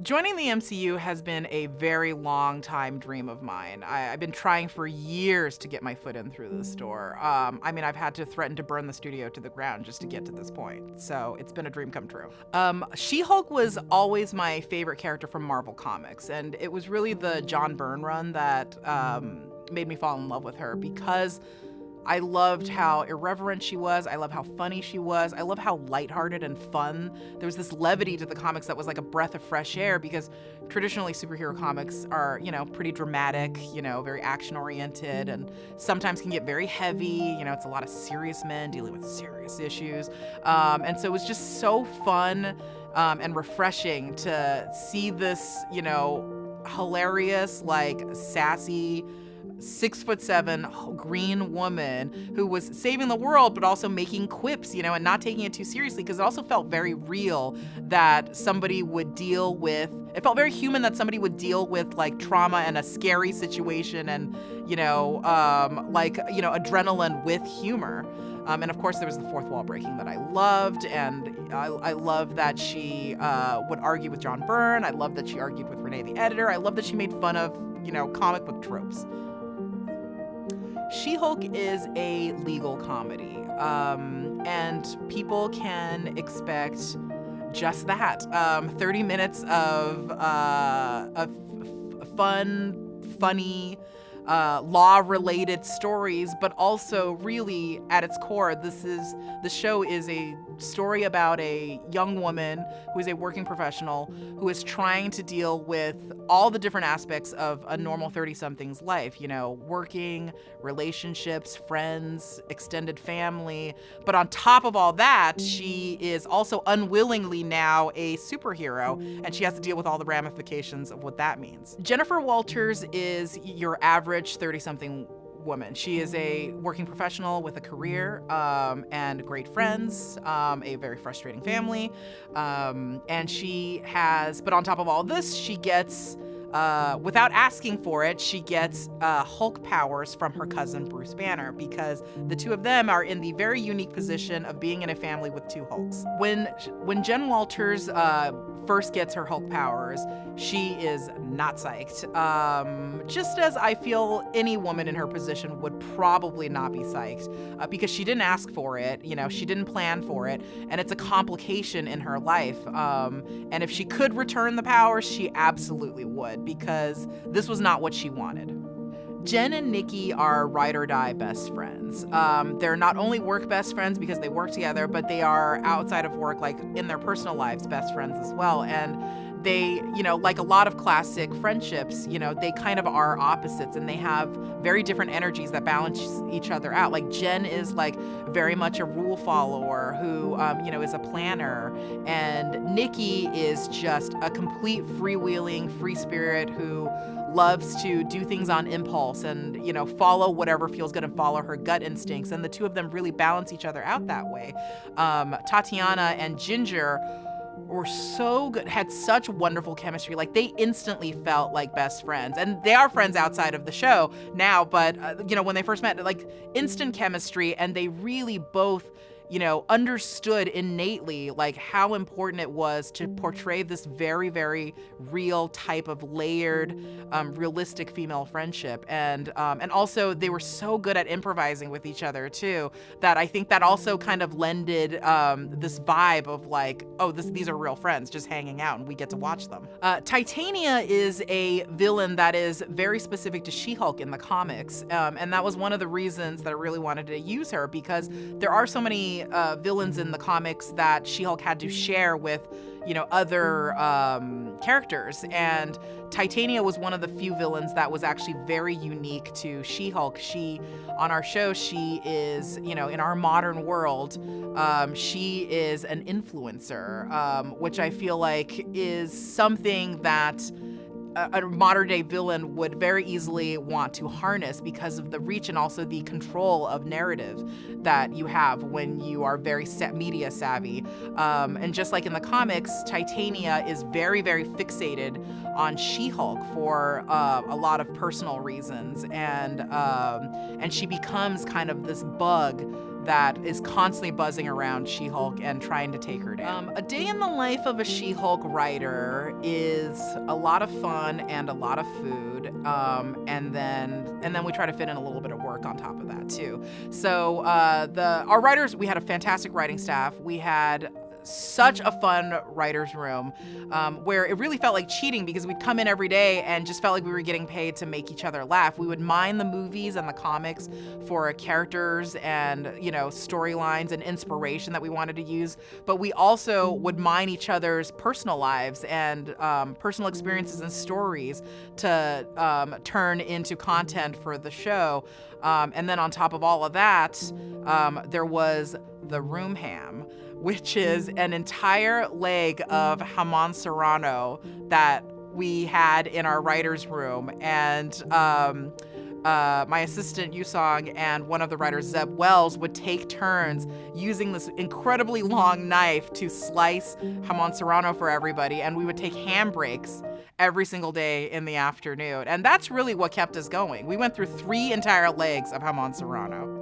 Joining the MCU has been a very long time dream of mine. I've been trying for years to get my foot in through this door. I've had to threaten to burn the studio to the ground just to get to this point. So it's been a dream come true. She-Hulk was always my favorite character from Marvel Comics, and it was really the John Byrne run that made me fall in love with her because I loved how irreverent she was. I love how funny she was. I love how lighthearted and fun. There was this levity to the comics that was like a breath of fresh air because traditionally superhero comics are, pretty dramatic, very action oriented and sometimes can get very heavy. It's a lot of serious men dealing with serious issues. And so it was just so fun and refreshing to see this, hilarious, like sassy, 6'7" green woman who was saving the world, but also making quips, and not taking it too seriously, because it also felt very real that somebody would deal with, it felt very human that somebody would deal with like trauma and a scary situation and, adrenaline with humor. And of course, there was the fourth wall breaking that I loved, and I love that she would argue with John Byrne. I love that she argued with Renee the editor. I love that she made fun of, comic book tropes. She-Hulk is a legal comedy, and people can expect just that. 30 minutes of funny, law-related stories, but also really at its core, the show is a story about a young woman who is a working professional who is trying to deal with all the different aspects of a normal 30-something's life, working, relationships, friends, extended family. But on top of all that, she is also unwillingly now a superhero, and she has to deal with all the ramifications of what that means. Jennifer Walters is your average 30-something woman. She is a working professional with a career and great friends, a very frustrating family, and but on top of all this, she gets, without asking for it, she gets Hulk powers from her cousin Bruce Banner, because the two of them are in the very unique position of being in a family with two Hulks. When Jen Walters first gets her Hulk powers, she is not psyched. Just as I feel any woman in her position would probably not be psyched, because she didn't ask for it, she didn't plan for it, and it's a complication in her life. And if she could return the powers, she absolutely would, because this was not what she wanted. Jen and Nikki are ride or die best friends. They're not only work best friends because they work together, but they are outside of work, like in their personal lives, best friends as well. And they, like a lot of classic friendships, they kind of are opposites, and they have very different energies that balance each other out. Like Jen is like very much a rule follower who, is a planner, and Nikki is just a complete freewheeling, free spirit who loves to do things on impulse and, follow whatever feels good and follow her gut instincts. And the two of them really balance each other out that way. Tatiana and Ginger were so good, had such wonderful chemistry. Like they instantly felt like best friends, and they are friends outside of the show now, but when they first met, like instant chemistry, and they really both understood innately like how important it was to portray this very, very real type of layered, realistic female friendship. And also they were so good at improvising with each other too, that I think that also kind of lended this vibe of like, oh, these are real friends just hanging out and we get to watch them. Titania is a villain that is very specific to She-Hulk in the comics. And that was one of the reasons that I really wanted to use her, because there are so many villains in the comics that She-Hulk had to share with, other characters. And Titania was one of the few villains that was actually very unique to She-Hulk. On our show, she is, in our modern world, she is an influencer, which I feel like is something that a modern day villain would very easily want to harness because of the reach and also the control of narrative that you have when you are very media savvy. And just like in the comics, Titania is very, very fixated on She-Hulk for a lot of personal reasons. And she becomes kind of this bug that is constantly buzzing around She-Hulk and trying to take her down. A day in the life of a She-Hulk writer is a lot of fun and a lot of food, and then we try to fit in a little bit of work on top of that too. So our writers, we had a fantastic writing staff. We had such a fun writer's room, where it really felt like cheating because we'd come in every day and just felt like we were getting paid to make each other laugh. We would mine the movies and the comics for characters and, storylines and inspiration that we wanted to use, but we also would mine each other's personal lives and personal experiences and stories to turn into content for the show. And then on top of all of that, there was the room ham, which is an entire leg of jamon serrano that we had in our writer's room. And my assistant Yusong and one of the writers, Zeb Wells, would take turns using this incredibly long knife to slice jamon serrano for everybody. And we would take ham breaks every single day in the afternoon. And that's really what kept us going. We went through 3 entire legs of jamon serrano.